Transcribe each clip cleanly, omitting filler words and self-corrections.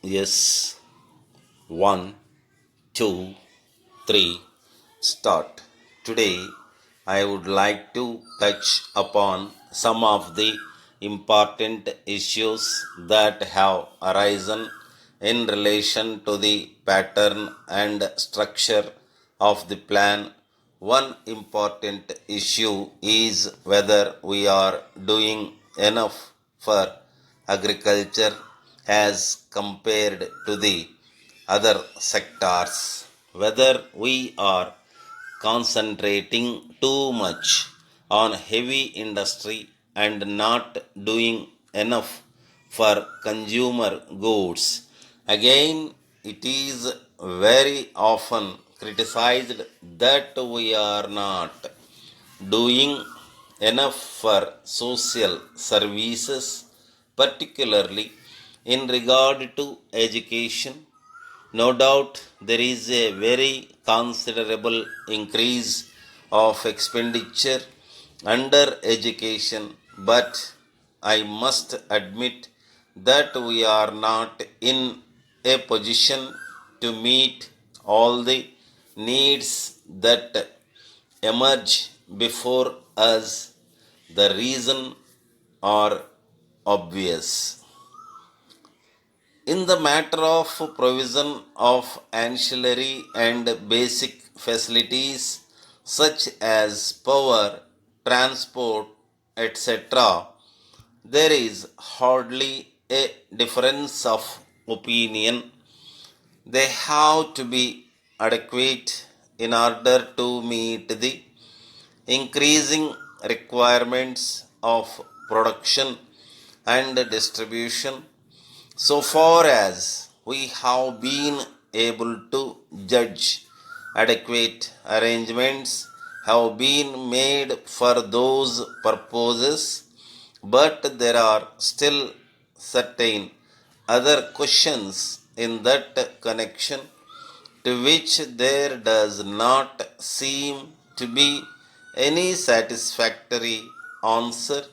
Yes, one, two, three, start. Today, I would like to touch upon some of the important issues that have arisen in relation to the pattern and structure of the plan. One important issue is whether we are doing enough for agriculture as compared to the other sectors, whether we are concentrating too much on heavy industry and not doing enough for consumer goods. Again, it is very often criticized that we are not doing enough for social services, particularly in regard to education. No doubt there is a very considerable increase of expenditure under education, but I must admit that we are not in a position to meet all the needs that emerge before us. The reason are obvious. In the matter of provision of ancillary and basic facilities such as power, transport, etc., there is hardly a difference of opinion. They have to be adequate in order to meet the increasing requirements of production and distribution. So far as we have been able to judge, adequate arrangements have been made for those purposes, but there are still certain other questions in that connection to which there does not seem to be any satisfactory answer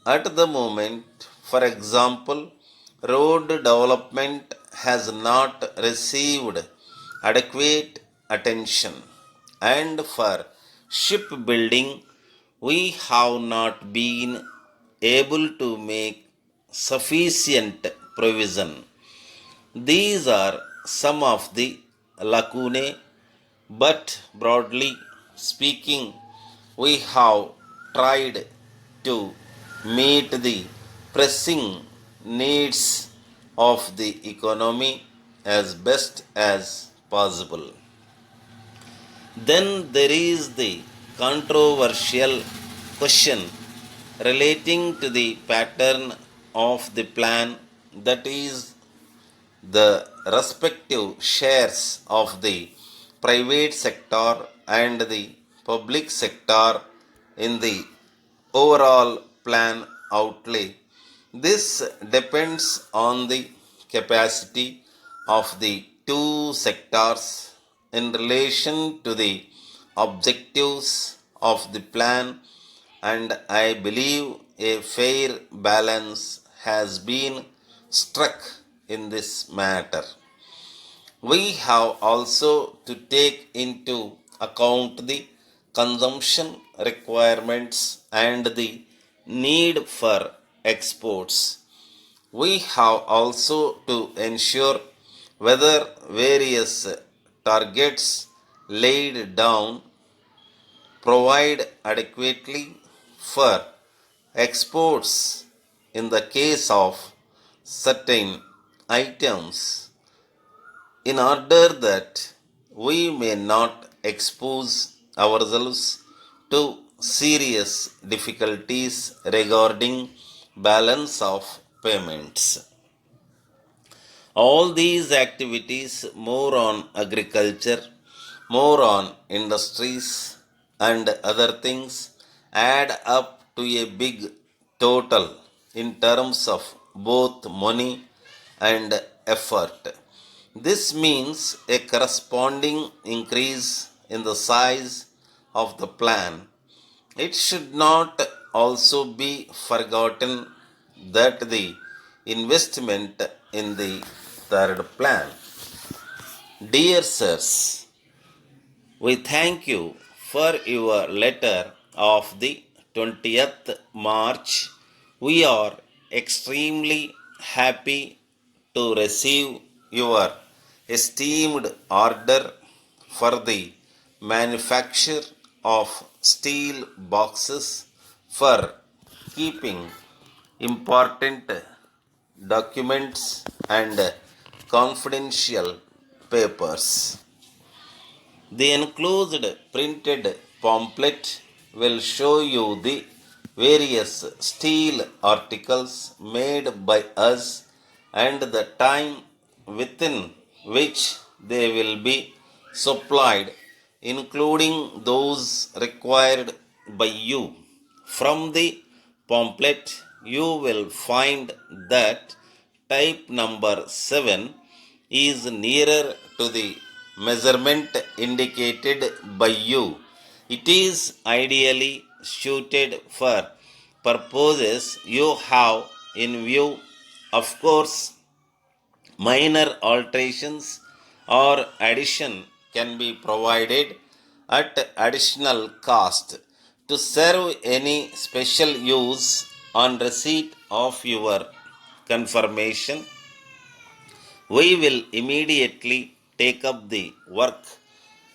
at the moment. For example, road development has not received adequate attention, and for shipbuilding, we have not been able to make sufficient provision. These are some of the lacunae, but broadly speaking, we have tried to meet the pressing needs of the economy as best as possible. Then there is the controversial question relating to the pattern of the plan, that is, the respective shares of the private sector and the public sector in the overall plan outlay. This depends on the capacity of the two sectors in relation to the objectives of the plan, and I believe a fair balance has been struck in this matter. We have also to take into account the consumption requirements and the need for exports. We have also to ensure whether various targets laid down provide adequately for exports in the case of certain items, in order that we may not expose ourselves to serious difficulties regarding balance of payments. All these activities, more on agriculture, more on industries, and other things, add up to a big total in terms of both money and effort. This means a corresponding increase in the size of the plan. It should not also be forgotten that the investment in the third plan. Dear sirs, we thank you for your letter of the 20th March. We are extremely happy to receive your esteemed order for the manufacture of steel boxes for keeping important documents and confidential papers. The enclosed printed pamphlet will show you the various steel articles made by us and the time within which they will be supplied, including those required by you. From the pamphlet, you will find that type number 7 is nearer to the measurement indicated by you. It is ideally suited for purposes you have in view. Of course, minor alterations or addition can be provided at additional cost. To serve any special use on receipt of your confirmation, we will immediately take up the work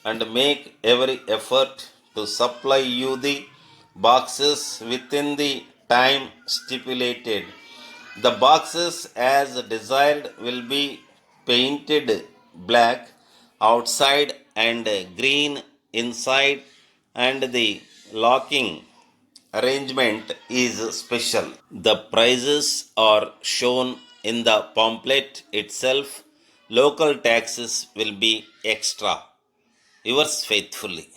and make every effort to supply you the boxes within the time stipulated. The boxes, as desired, will be painted black outside and green inside, and the locking arrangement is special. The prices are shown in the pamphlet itself. Local taxes will be extra. Yours faithfully.